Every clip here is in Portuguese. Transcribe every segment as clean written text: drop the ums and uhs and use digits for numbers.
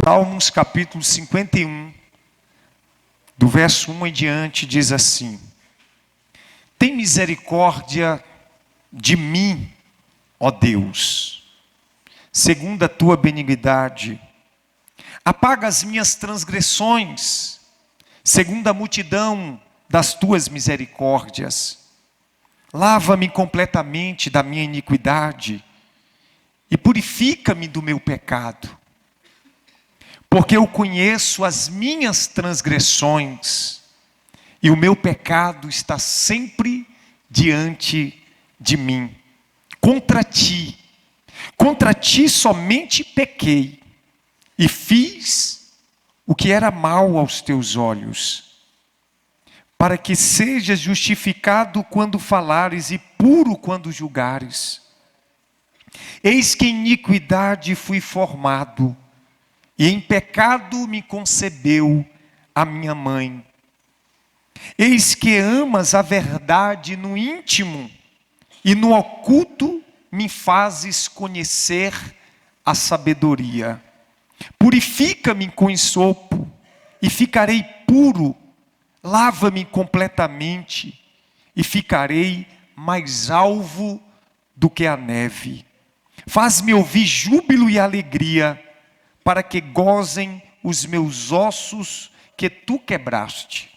Salmos capítulo 51, do verso 1 em diante, diz assim: tem misericórdia de mim, ó Deus, segundo a tua benignidade. Apaga as minhas transgressões, segundo a multidão das tuas misericórdias. Lava-me completamente da minha iniquidade e purifica-me do meu pecado. Porque eu conheço as minhas transgressões e o meu pecado está sempre diante de mim. Contra ti somente pequei e fiz o que era mal aos teus olhos, para que sejas justificado quando falares e puro quando julgares. Eis que em iniquidade fui formado, e em pecado me concebeu a minha mãe. Eis que amas a verdade no íntimo, e no oculto me fazes conhecer a sabedoria. Purifica-me com esopo, e ficarei puro. Lava-me completamente, e ficarei mais alvo do que a neve. Faz-me ouvir júbilo e alegria, para que gozem os meus ossos que tu quebraste.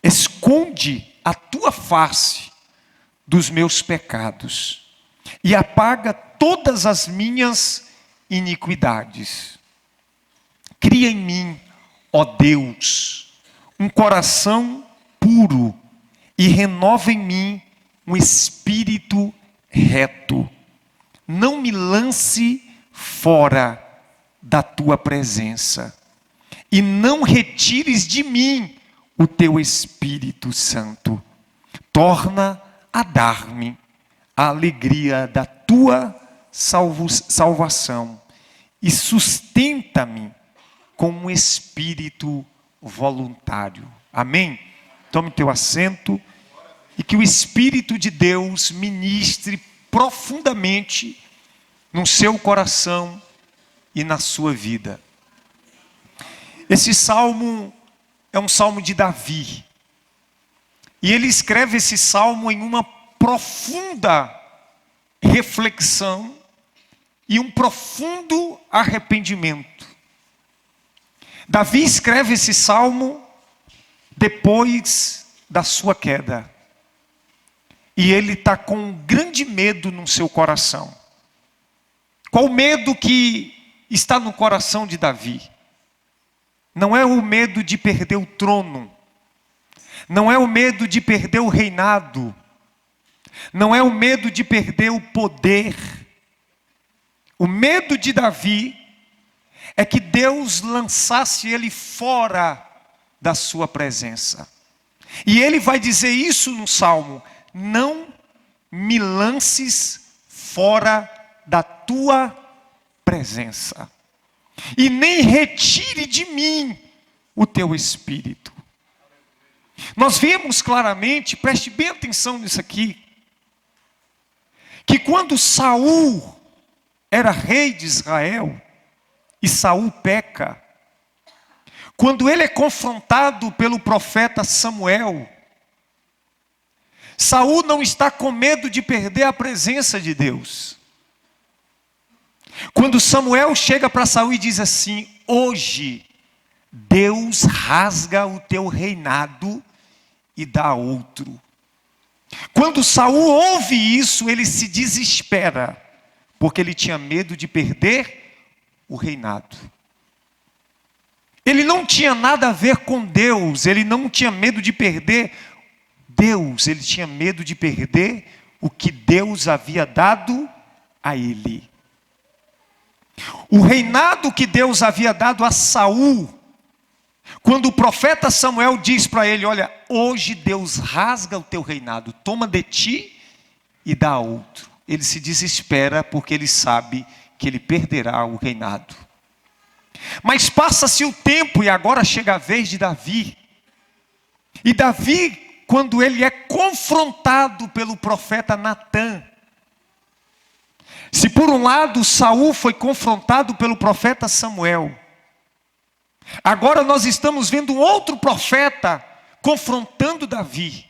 Esconde a tua face dos meus pecados e apaga todas as minhas iniquidades. Cria em mim, ó Deus, um coração puro e renova em mim um espírito reto. Não me lance fora da tua presença e não retires de mim o teu Espírito Santo. Torna a dar-me a alegria da tua salvação e sustenta-me com um espírito voluntário. Amém? Tome teu assento e que o Espírito de Deus ministre profundamente no seu coração e na sua vida. Esse salmo é um salmo de Davi. E ele escreve esse salmo em uma profunda reflexão e um profundo arrependimento. Davi escreve esse salmo depois da sua queda. E ele está com um grande medo no seu coração. Qual o medo que está no coração de Davi? Não é o medo de perder o trono. Não é o medo de perder o reinado. Não é o medo de perder o poder. O medo de Davi é que Deus lançasse ele fora da sua presença. E ele vai dizer isso no Salmo: não me lances fora da tua presença, e nem retire de mim o teu espírito. Nós vemos claramente, preste bem atenção nisso aqui, que quando Saul era rei de Israel, e Saul peca, quando ele é confrontado pelo profeta Samuel, Saul não está com medo de perder a presença de Deus. Quando Samuel chega para Saul e diz assim: hoje Deus rasga o teu reinado e dá a outro. Quando Saul ouve isso, ele se desespera, porque ele tinha medo de perder o reinado. Ele não tinha nada a ver com Deus, ele não tinha medo de perder Deus, ele tinha medo de perder o que Deus havia dado a ele. O reinado que Deus havia dado a Saul, quando o profeta Samuel diz para ele: olha, hoje Deus rasga o teu reinado, toma de ti e dá a outro. Ele se desespera porque ele sabe que ele perderá o reinado. Mas passa-se o tempo e agora chega a vez de Davi. E Davi, quando ele é confrontado pelo profeta Natã, Se por um lado Saul foi confrontado pelo profeta Samuel, agora nós estamos vendo um outro profeta confrontando Davi.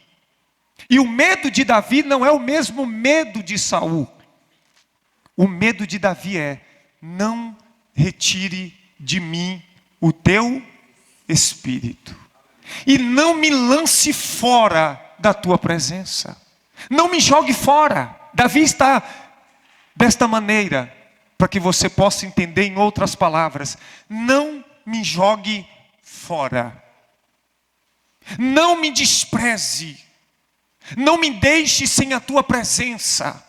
E o medo de Davi não é o mesmo medo de Saul. O medo de Davi é: não retire de mim o teu espírito. E não me lance fora da tua presença. Não me jogue fora. Davi está desta maneira, para que você possa entender em outras palavras: não me jogue fora. Não me despreze. Não me deixe sem a tua presença.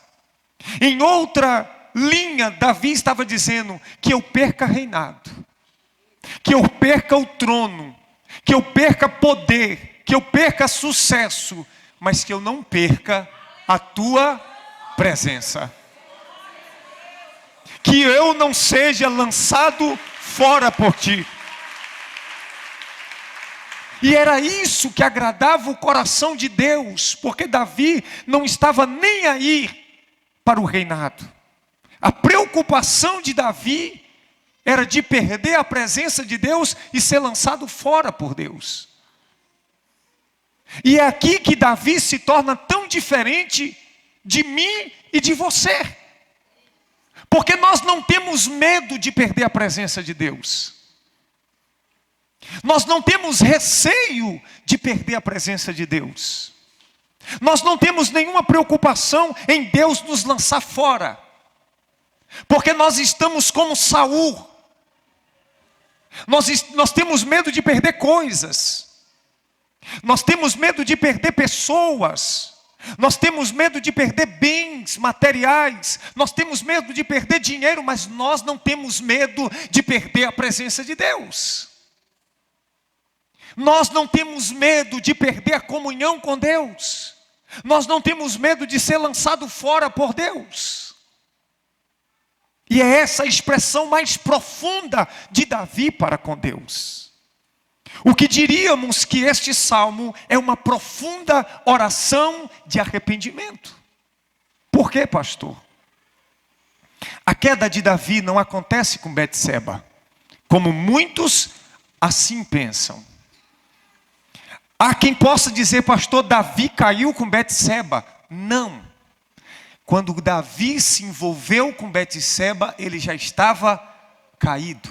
Em outra linha, Davi estava dizendo: que eu perca reinado, que eu perca o trono, que eu perca poder, que eu perca sucesso, mas que eu não perca a tua presença. Que eu não seja lançado fora por ti. E era isso que agradava o coração de Deus, porque Davi não estava nem aí para o reinado. A preocupação de Davi era de perder a presença de Deus e ser lançado fora por Deus. E é aqui que Davi se torna tão diferente de mim e de você. Porque nós não temos medo de perder a presença de Deus. Nós não temos receio de perder a presença de Deus. Nós não temos nenhuma preocupação em Deus nos lançar fora. Porque nós estamos como Saul. Nós temos medo de perder coisas. Nós temos medo de perder pessoas. Nós temos medo de perder bens materiais. Nós temos medo de perder dinheiro, mas nós não temos medo de perder a presença de Deus. Nós não temos medo de perder a comunhão com Deus. Nós não temos medo de ser lançado fora por Deus. E é essa a expressão mais profunda de Davi para com Deus. O que diríamos que este salmo é uma profunda oração de arrependimento. Por quê, pastor? A queda de Davi não acontece com Betseba, como muitos assim pensam. Há quem possa dizer: pastor, Davi caiu com Betseba. Não. Quando Davi se envolveu com Betseba, ele já estava caído.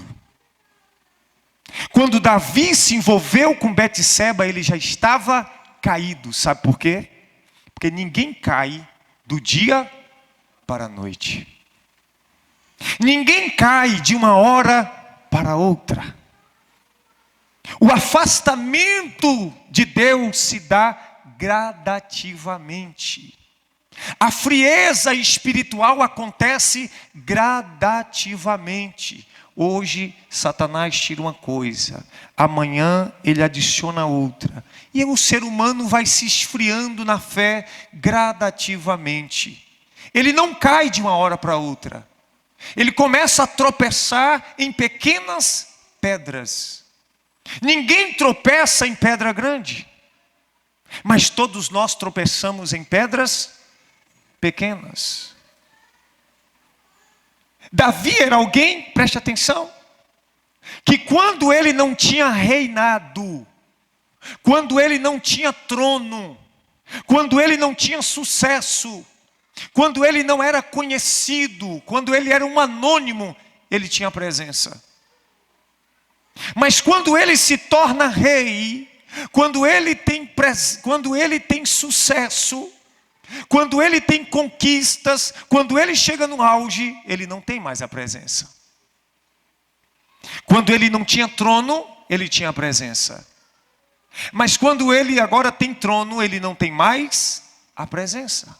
Quando Davi se envolveu com Betseba, ele já estava caído. Sabe por quê? Porque ninguém cai do dia para a noite. Ninguém cai de uma hora para outra. O afastamento de Deus se dá gradativamente. A frieza espiritual acontece gradativamente. Hoje Satanás tira uma coisa, amanhã ele adiciona outra. E o ser humano vai se esfriando na fé gradativamente. Ele não cai de uma hora para outra. Ele começa a tropeçar em pequenas pedras. Ninguém tropeça em pedra grande, mas todos nós tropeçamos em pedras pequenas. Davi era alguém, preste atenção, que quando ele não tinha reinado, quando ele não tinha trono, quando ele não tinha sucesso, quando ele não era conhecido, quando ele era um anônimo, ele tinha presença. Mas quando ele se torna rei, quando ele tem sucesso, quando ele tem conquistas, quando ele chega no auge, ele não tem mais a presença. Quando ele não tinha trono, ele tinha a presença. Mas quando ele agora tem trono, ele não tem mais a presença.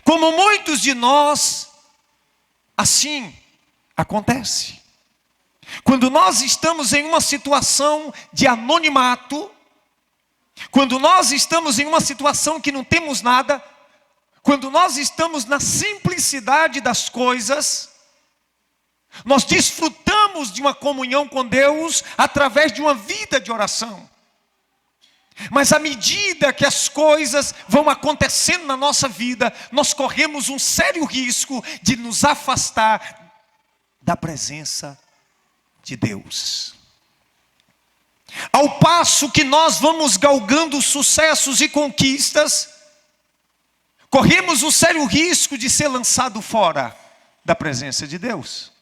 Como muitos de nós, assim acontece. Quando nós estamos em uma situação de anonimato, quando nós estamos em uma situação que não temos nada, quando nós estamos na simplicidade das coisas, nós desfrutamos de uma comunhão com Deus através de uma vida de oração. Mas à medida que as coisas vão acontecendo na nossa vida, nós corremos um sério risco de nos afastar da presença de Deus. Ao passo que nós vamos galgando sucessos e conquistas, corremos um sério risco de ser lançado fora da presença de Deus.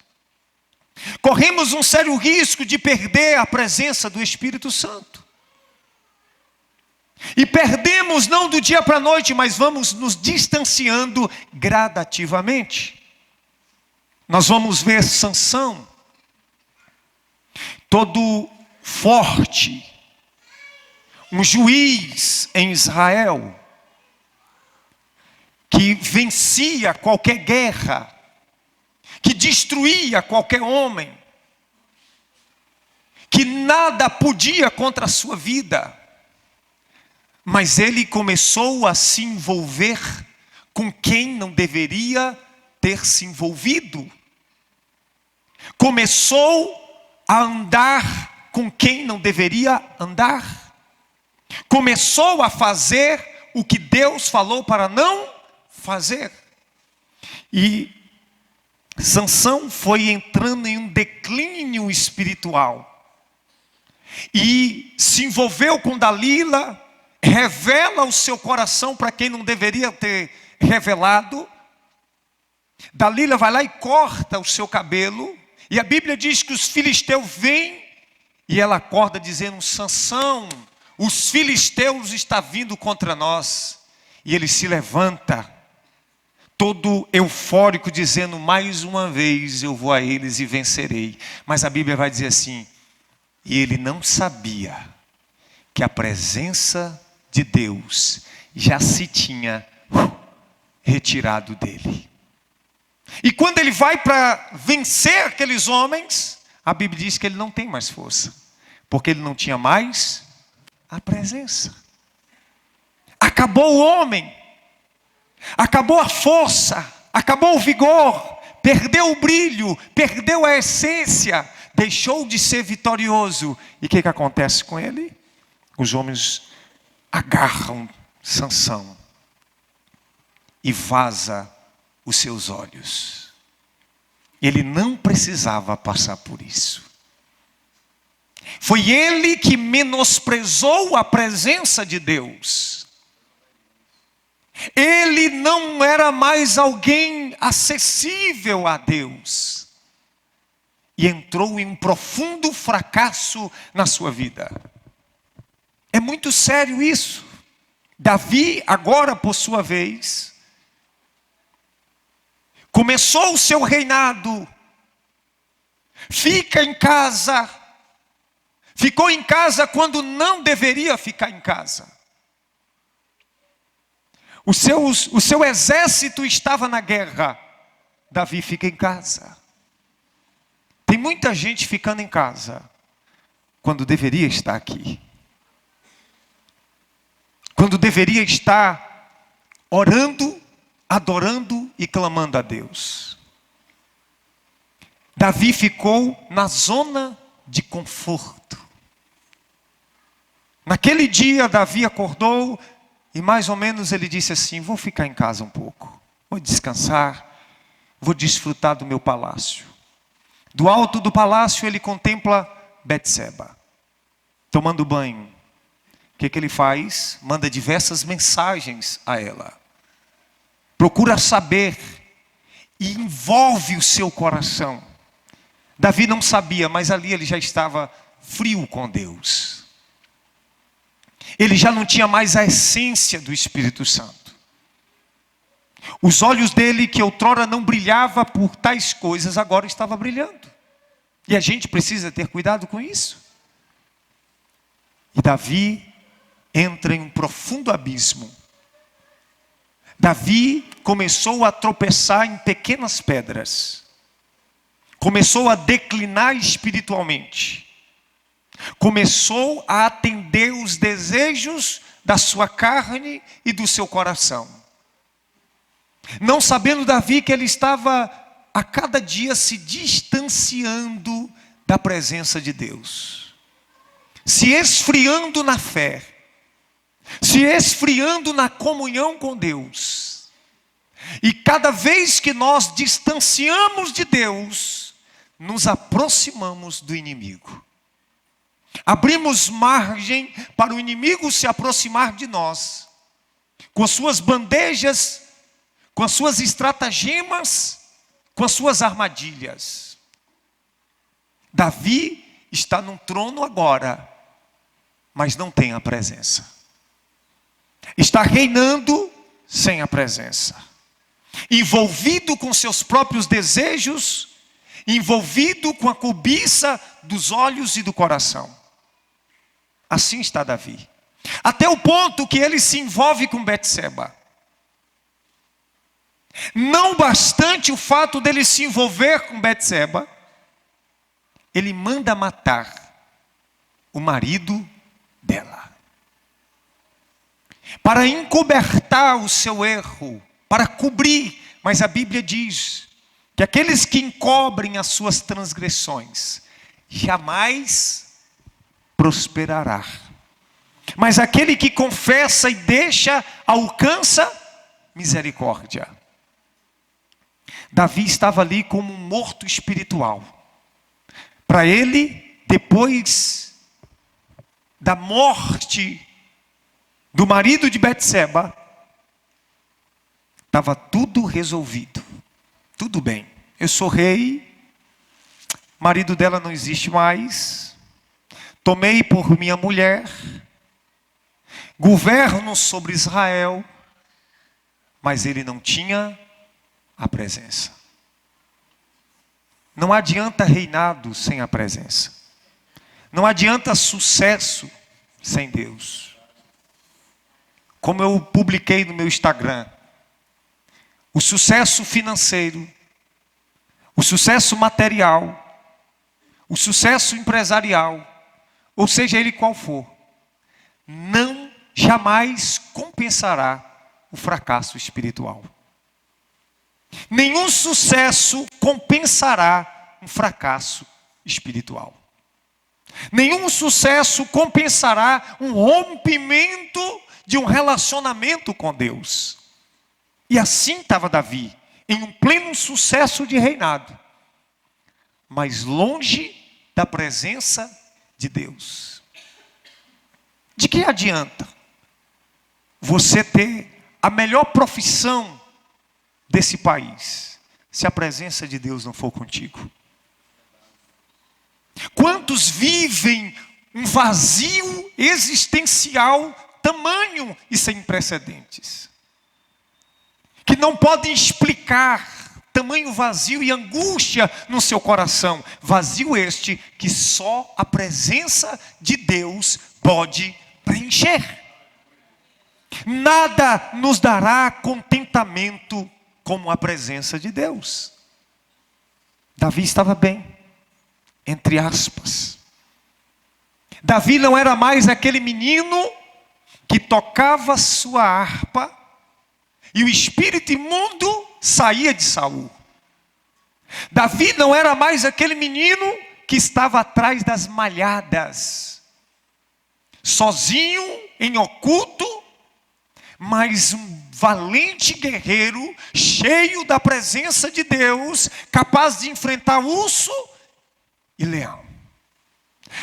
Corremos um sério risco de perder a presença do Espírito Santo. E perdemos não do dia para a noite, mas vamos nos distanciando gradativamente. Nós vamos ver Sansão, todo forte, um juiz em Israel, que vencia qualquer guerra, que destruía qualquer homem, que nada podia contra a sua vida. Mas ele começou a se envolver com quem não deveria ter se envolvido. Começou a andar com quem não deveria andar. Começou a fazer o que Deus falou para não fazer. E Sansão foi entrando em um declínio espiritual. E se envolveu com Dalila, revela o seu coração para quem não deveria ter revelado. Dalila vai lá e corta o seu cabelo. E a Bíblia diz que os filisteus vêm e ela acorda dizendo: Sansão, os filisteus estão vindo contra nós. E ele se levanta, todo eufórico, dizendo: mais uma vez eu vou a eles e vencerei. Mas a Bíblia vai dizer assim: e ele não sabia que a presença de Deus já se tinha retirado dele. E quando ele vai para vencer aqueles homens, a Bíblia diz que ele não tem mais força, porque ele não tinha mais a presença. Acabou o homem, acabou a força, acabou o vigor, perdeu o brilho, perdeu a essência, deixou de ser vitorioso. E o que acontece com ele? Os homens agarram Sansão e vaza os seus olhos. Ele não precisava passar por isso. Foi ele que menosprezou a presença de Deus. Ele não era mais alguém acessível a Deus. E entrou em um profundo fracasso na sua vida. É muito sério isso. Davi, agora por sua vez, começou o seu reinado, fica em casa, ficou em casa quando não deveria ficar em casa. O seu exército estava na guerra, Davi fica em casa. Tem muita gente ficando em casa, quando deveria estar aqui. Quando deveria estar orando, adorando e clamando a Deus. Davi ficou na zona de conforto. Naquele dia Davi acordou e mais ou menos ele disse assim: vou ficar em casa um pouco, vou descansar, vou desfrutar do meu palácio. Do alto do palácio ele contempla Betseba, tomando banho. O que ele faz? Manda diversas mensagens a ela. Procura saber e envolve o seu coração. Davi não sabia, mas ali ele já estava frio com Deus. Ele já não tinha mais a essência do Espírito Santo. Os olhos dele, que outrora não brilhava por tais coisas, agora estava brilhando. E a gente precisa ter cuidado com isso. E Davi entra em um profundo abismo. Davi começou a tropeçar em pequenas pedras. Começou a declinar espiritualmente. Começou a atender os desejos da sua carne e do seu coração. Não sabendo Davi que ele estava a cada dia se distanciando da presença de Deus. Se esfriando na fé. se esfriando na comunhão com Deus. E cada vez que nós distanciamos de Deus, nos aproximamos do inimigo. Abrimos margem para o inimigo se aproximar de nós, com as suas bandejas, com as suas estratagemas, com as suas armadilhas. Davi está num trono agora, mas não tem a presença. Está reinando sem a presença. Envolvido com seus próprios desejos, envolvido com a cobiça dos olhos e do coração. Assim está Davi. Até o ponto que ele se envolve com Betseba. Não bastante o fato dele se envolver com Betseba, ele manda matar o marido dela. Para encobertar o seu erro, para cobrir. Mas a Bíblia diz que aqueles que encobrem as suas transgressões, jamais prosperará. Mas aquele que confessa e deixa, alcança misericórdia. Davi estava ali como um morto espiritual. Para ele, depois da morte do marido de Betseba, estava tudo resolvido. Tudo bem. Eu sou rei, marido dela não existe mais, tomei por minha mulher, governo sobre Israel, mas ele não tinha a presença. Não adianta reinado sem a presença. Não adianta sucesso sem Deus. Como eu publiquei no meu Instagram, o sucesso financeiro, o sucesso material, o sucesso empresarial, ou seja ele qual for, não jamais compensará o fracasso espiritual. Nenhum sucesso compensará um fracasso espiritual. Nenhum sucesso compensará um rompimento de um relacionamento com Deus. E assim estava Davi, em um pleno sucesso de reinado, mas longe da presença de Deus. De que adianta você ter a melhor profissão desse país, se a presença de Deus não for contigo? Quantos vivem um vazio existencial tamanho e sem precedentes, que não podem explicar tamanho vazio e angústia no seu coração? Vazio este que só a presença de Deus pode preencher. Nada nos dará contentamento como a presença de Deus. Davi estava bem, entre aspas. Davi não era mais aquele menino que tocava sua harpa e o espírito imundo saía de Saul. Davi não era mais aquele menino que estava atrás das malhadas, sozinho, em oculto, mas um valente guerreiro, cheio da presença de Deus, capaz de enfrentar urso e leão,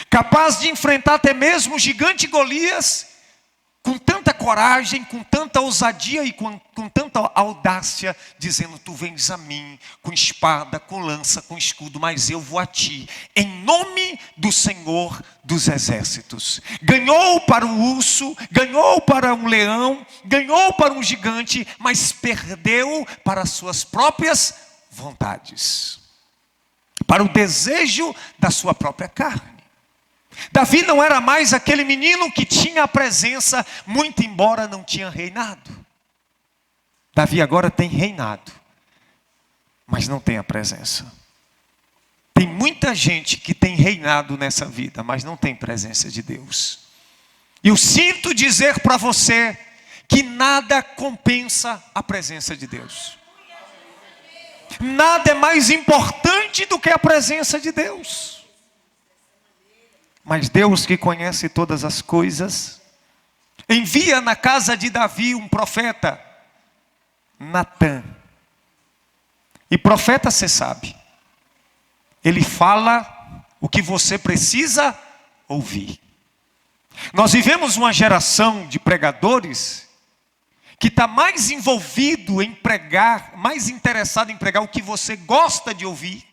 capaz de enfrentar até mesmo o gigante Golias, com tanta coragem, com tanta ousadia e com tanta audácia, dizendo: tu vens a mim com espada, com lança, com escudo, mas eu vou a ti, em nome do Senhor dos exércitos. Ganhou para um urso, ganhou para um leão, ganhou para um gigante, mas perdeu para as suas próprias vontades, para o desejo da sua própria carne. Davi não era mais aquele menino que tinha a presença, muito embora não tinha reinado. Davi agora tem reinado, mas não tem a presença. Tem muita gente que tem reinado nessa vida, mas não tem presença de Deus. E eu sinto dizer para você que nada compensa a presença de Deus. Nada é mais importante do que a presença de Deus. Mas Deus, que conhece todas as coisas, envia na casa de Davi um profeta, Natã. E profeta, você sabe, ele fala o que você precisa ouvir. Nós vivemos uma geração de pregadores que está mais envolvido em pregar, mais interessado em pregar o que você gosta de ouvir,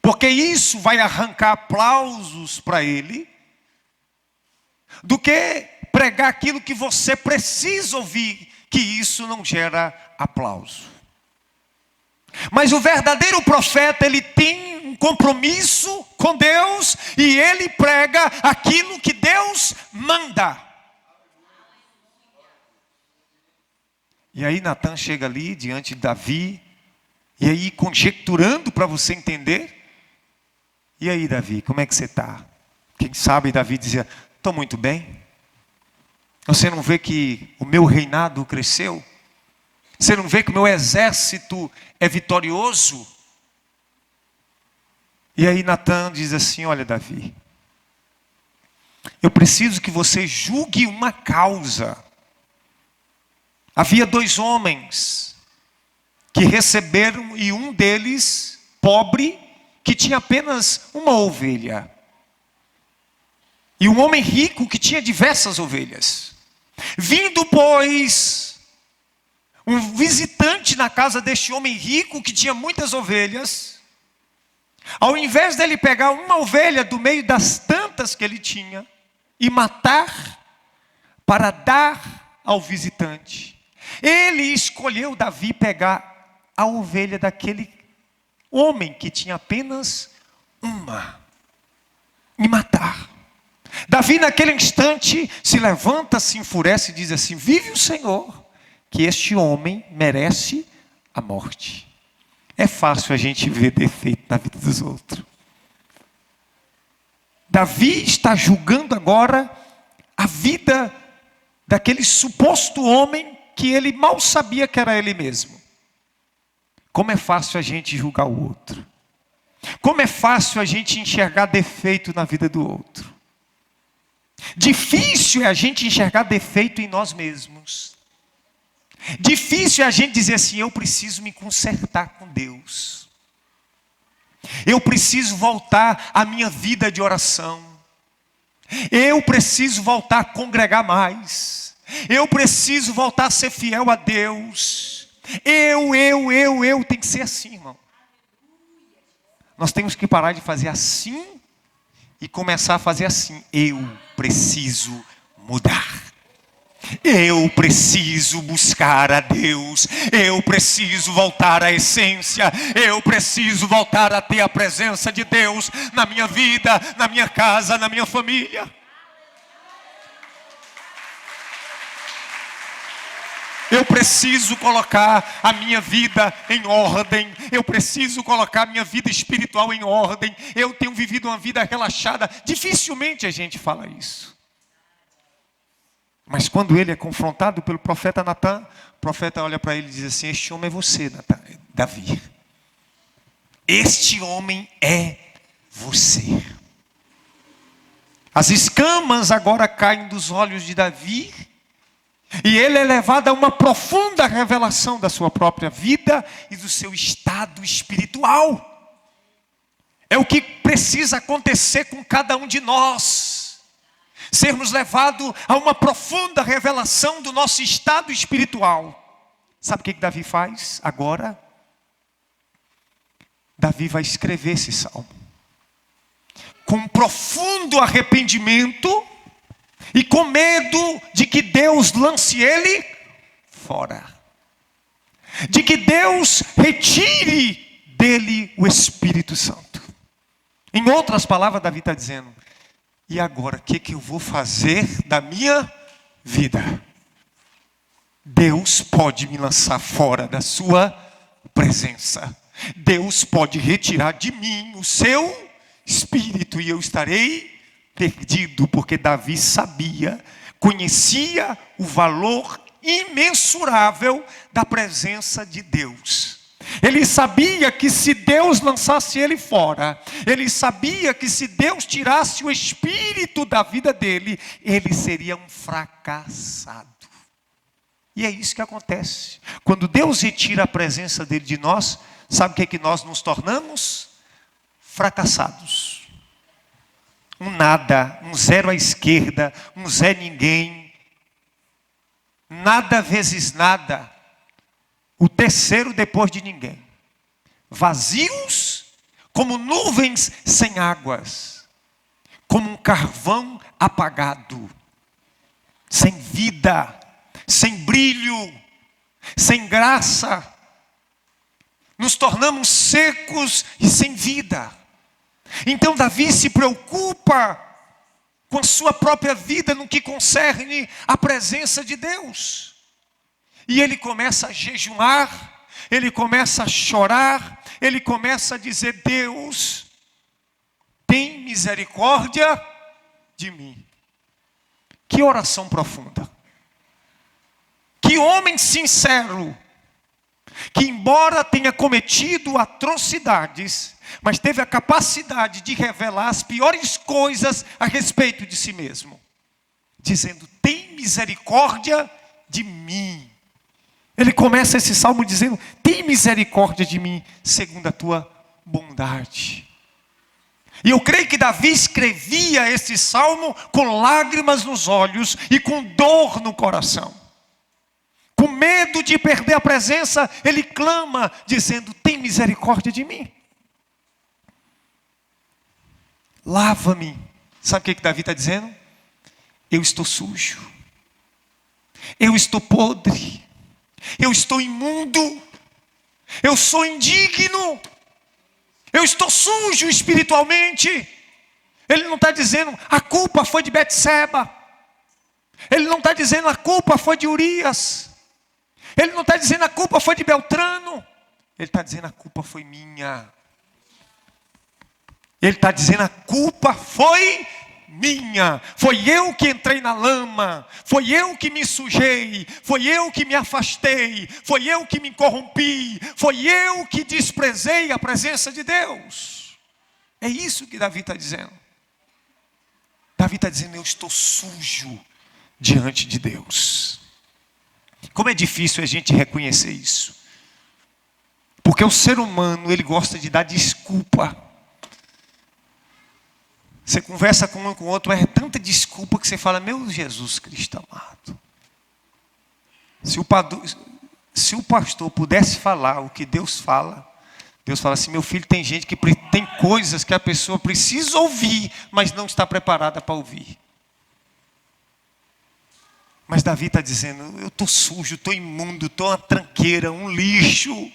porque isso vai arrancar aplausos para ele, do que pregar aquilo que você precisa ouvir, que isso não gera aplauso. Mas o verdadeiro profeta, ele tem um compromisso com Deus, e ele prega aquilo que Deus manda. E aí Natã chega ali diante de Davi, e aí conjecturando para você entender. E aí, Davi, como é que você está? Quem sabe Davi dizia, estou muito bem. Você não vê que o meu reinado cresceu? Você não vê que o meu exército é vitorioso? E aí Natã diz assim, olha Davi, eu preciso que você julgue uma causa. Havia 2 homens que receberam, e um deles, pobre, que tinha apenas uma ovelha. E um homem rico que tinha diversas ovelhas. Vindo, pois, um visitante na casa deste homem rico que tinha muitas ovelhas, ao invés dele pegar uma ovelha do meio das tantas que ele tinha e matar para dar ao visitante, ele escolheu Davi pegar a ovelha daquele homem que tinha apenas uma e matar. Davi naquele instante se levanta, se enfurece e diz assim, vive o Senhor, que este homem merece a morte. É fácil a gente ver defeito na vida dos outros. Davi está julgando agora a vida daquele suposto homem que ele mal sabia que era ele mesmo. Como é fácil a gente julgar o outro. Como é fácil a gente enxergar defeito na vida do outro. Difícil é a gente enxergar defeito em nós mesmos. Difícil é a gente dizer assim, eu preciso me consertar com Deus. Eu preciso voltar à minha vida de oração. Eu preciso voltar a congregar mais. Eu preciso voltar a ser fiel a Deus. Eu, tem que ser assim, irmão. Nós temos que parar de fazer assim e começar a fazer assim. Eu preciso mudar. Eu preciso buscar a Deus. Eu preciso voltar à essência. Eu preciso voltar a ter a presença de Deus na minha vida, na minha casa, na minha família. Eu preciso colocar a minha vida em ordem. Eu preciso colocar a minha vida espiritual em ordem. Eu tenho vivido uma vida relaxada. Dificilmente a gente fala isso. Mas quando ele é confrontado pelo profeta Natã, o profeta olha para ele e diz assim, este homem é você, Natã, Davi. Este homem é você. As escamas agora caem dos olhos de Davi. E ele é levado a uma profunda revelação da sua própria vida e do seu estado espiritual. É o que precisa acontecer com cada um de nós. Sermos levados a uma profunda revelação do nosso estado espiritual. Sabe o que Davi faz agora? Davi vai escrever esse salmo. Com profundo arrependimento e com medo de que Deus lance ele fora. De que Deus retire dele o Espírito Santo. Em outras palavras, Davi está dizendo, e agora, o que eu vou fazer da minha vida? Deus pode me lançar fora da sua presença. Deus pode retirar de mim o seu Espírito e eu estarei perdido, porque Davi sabia, conhecia o valor imensurável da presença de Deus. Ele sabia que se Deus lançasse ele fora, ele sabia que se Deus tirasse o espírito da vida dele, ele seria um fracassado. E é isso que acontece. Quando Deus retira a presença dele de nós, sabe o que é que nós nos tornamos? Fracassados. Um nada, um zero à esquerda, um Zé ninguém. Nada vezes nada. O terceiro depois de ninguém. Vazios como nuvens sem águas. Como um carvão apagado. Sem vida. Sem brilho. Sem graça. Nos tornamos secos e sem vida. Então Davi se preocupa com a sua própria vida no que concerne a presença de Deus. E ele começa a jejuar, ele começa a chorar, ele começa a dizer: Deus, tem misericórdia de mim. Que oração profunda. Que homem sincero, que embora tenha cometido atrocidades, mas teve a capacidade de revelar as piores coisas a respeito de si mesmo. Dizendo: tem misericórdia de mim. Ele começa esse salmo dizendo: tem misericórdia de mim, segundo a tua bondade. E eu creio que Davi escrevia esse salmo com lágrimas nos olhos e com dor no coração. Com medo de perder a presença, ele clama, dizendo: tem misericórdia de mim. Lava-me. Sabe o que Davi está dizendo? Eu estou sujo. Eu estou podre. Eu estou imundo. Eu sou indigno. Eu estou sujo espiritualmente. Ele não está dizendo: a culpa foi de Betseba. Ele não está dizendo: a culpa foi de Urias. Ele não está dizendo: a culpa foi de Beltrano. Ele está dizendo: a culpa foi minha. Ele está dizendo: a culpa foi minha. Foi eu que entrei na lama. Foi eu que me sujei. Foi eu que me afastei. Foi eu que me corrompi. Foi eu que desprezei a presença de Deus. É isso que Davi está dizendo. Davi está dizendo: eu estou sujo diante de Deus. Como é difícil a gente reconhecer isso. Porque o ser humano, ele gosta de dar desculpa. Você conversa com um com o outro, mas é tanta desculpa que você fala: meu Jesus Cristo amado. Se o pastor pudesse falar o que Deus fala assim: meu filho, tem gente que tem coisas que a pessoa precisa ouvir, mas não está preparada para ouvir. Mas Davi está dizendo: eu estou sujo, estou imundo, estou uma tranqueira, um lixo.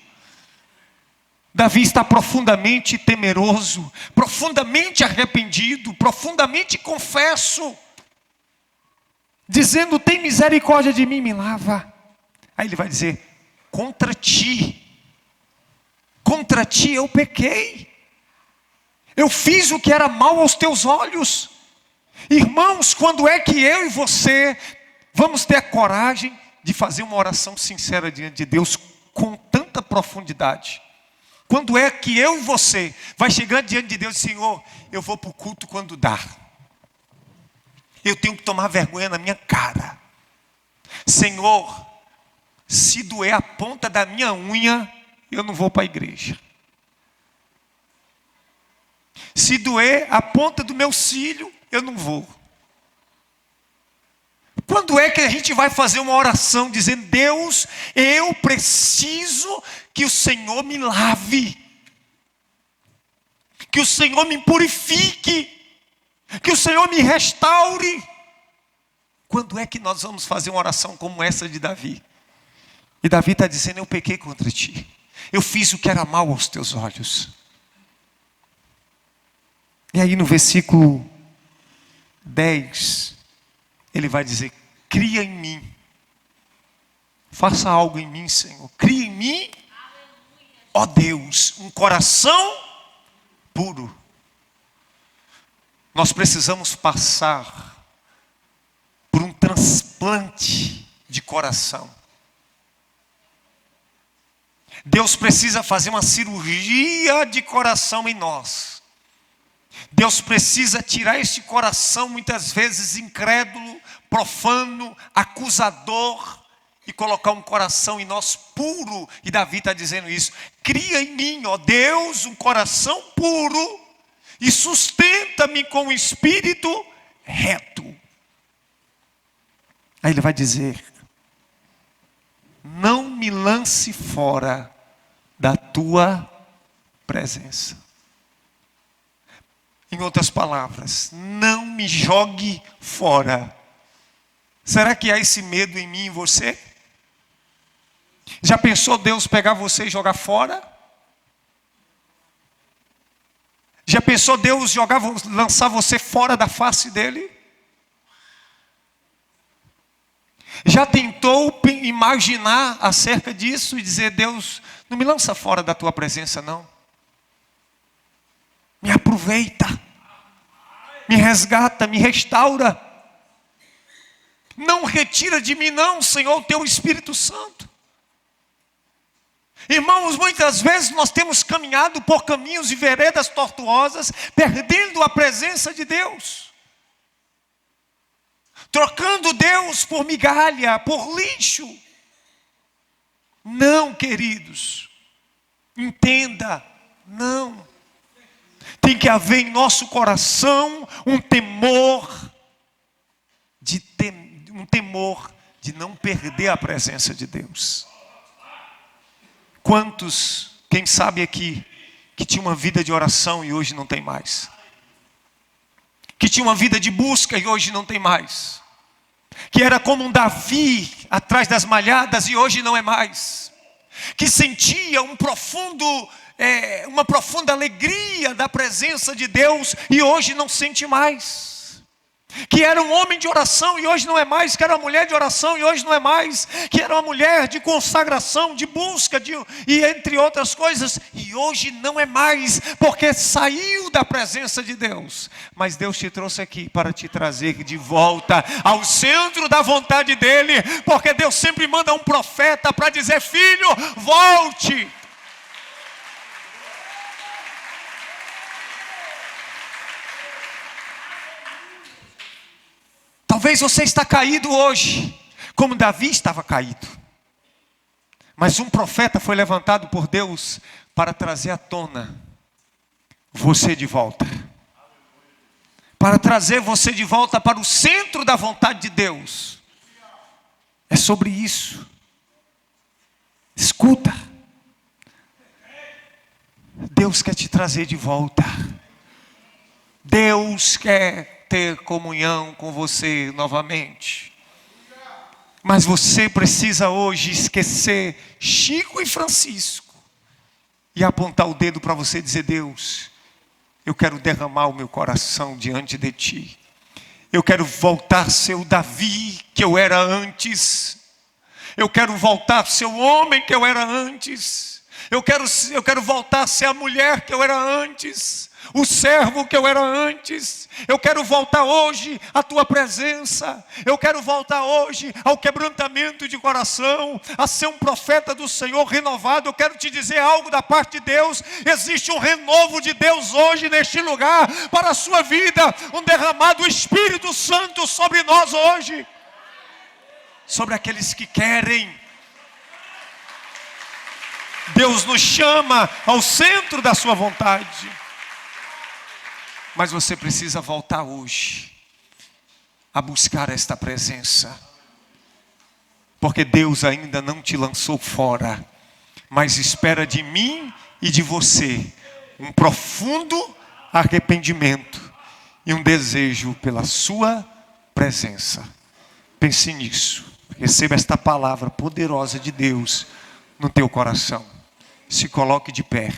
Davi está profundamente temeroso, profundamente arrependido, profundamente confesso, dizendo: tem misericórdia de mim, me lava. Aí ele vai dizer: contra ti eu pequei, eu fiz o que era mal aos teus olhos. Irmãos, quando é que eu e você vamos ter a coragem de fazer uma oração sincera diante de Deus com tanta profundidade? Quando é que eu e você vai chegar diante de Deus: Senhor, eu vou para o culto quando dá. Eu tenho que tomar vergonha na minha cara. Senhor, se doer a ponta da minha unha, eu não vou para a igreja. Se doer a ponta do meu cílio, eu não vou. Quando é que a gente vai fazer uma oração dizendo: Deus, eu preciso que o Senhor me lave, que o Senhor me purifique, que o Senhor me restaure? Quando é que nós vamos fazer uma oração como essa de Davi? E Davi está dizendo: eu pequei contra ti, eu fiz o que era mal aos teus olhos. E aí no versículo 10, ele vai dizer: cria em mim, faça algo em mim, Senhor. Cria em mim, ó Deus, um coração puro. Nós precisamos passar por um transplante de coração. Deus precisa fazer uma cirurgia de coração em nós. Deus precisa tirar esse coração muitas vezes incrédulo, profano, acusador, e colocar um coração em nós puro. E Davi está dizendo isso: cria em mim, ó Deus, um coração puro, e sustenta-me com o espírito reto. Aí ele vai dizer: não me lance fora da tua presença. Em outras palavras, não me jogue fora. Será que há esse medo em mim e em você? Já pensou Deus pegar você e jogar fora? Já pensou Deus lançar você fora da face dele? Já tentou imaginar acerca disso e dizer: Deus, não me lança fora da tua presença não. Me aproveita, me resgata, me restaura. Não retira de mim não, Senhor, o teu Espírito Santo. Irmãos, muitas vezes nós temos caminhado por caminhos e veredas tortuosas, perdendo a presença de Deus. Trocando Deus por migalha, por lixo. Não, queridos, entenda, não. Tem que haver em nosso coração um temor de não perder a presença de Deus. Quantos, quem sabe aqui, que tinha uma vida de oração e hoje não tem mais? Que tinha uma vida de busca e hoje não tem mais? Que era como um Davi atrás das malhadas e hoje não é mais? Que sentia uma profunda alegria da presença de Deus e hoje não sente mais? Que era um homem de oração e hoje não é mais? Que era uma mulher de oração e hoje não é mais? Que era uma mulher de consagração, de busca, e entre outras coisas, e hoje não é mais, porque saiu da presença de Deus. Mas Deus te trouxe aqui para te trazer de volta ao centro da vontade dEle, porque Deus sempre manda um profeta para dizer: filho, volte. Talvez você está caído hoje, como Davi estava caído. Mas um profeta foi levantado por Deus para trazer à tona você de volta. Para trazer você de volta para o centro da vontade de Deus. É sobre isso. Escuta. Deus quer te trazer de volta. Deus quer ter comunhão com você novamente. Mas você precisa hoje esquecer Chico e Francisco e apontar o dedo para você e dizer: Deus, eu quero derramar o meu coração diante de ti. Eu quero voltar a ser o Davi que eu era antes. Eu quero voltar a ser o homem que eu era antes. Eu quero voltar a ser a mulher que eu era antes. O servo que eu era antes. Eu quero voltar hoje à tua presença. Eu quero voltar hoje ao quebrantamento de coração, a ser um profeta do Senhor renovado. Eu quero te dizer algo da parte de Deus. Existe um renovo de Deus hoje neste lugar para a sua vida, um derramado do Espírito Santo sobre nós hoje, sobre aqueles que querem. Deus nos chama ao centro da sua vontade. Mas você precisa voltar hoje a buscar esta presença. Porque Deus ainda não te lançou fora, mas espera de mim e de você um profundo arrependimento e um desejo pela sua presença. Pense nisso. Receba esta palavra poderosa de Deus no teu coração. Se coloque de pé.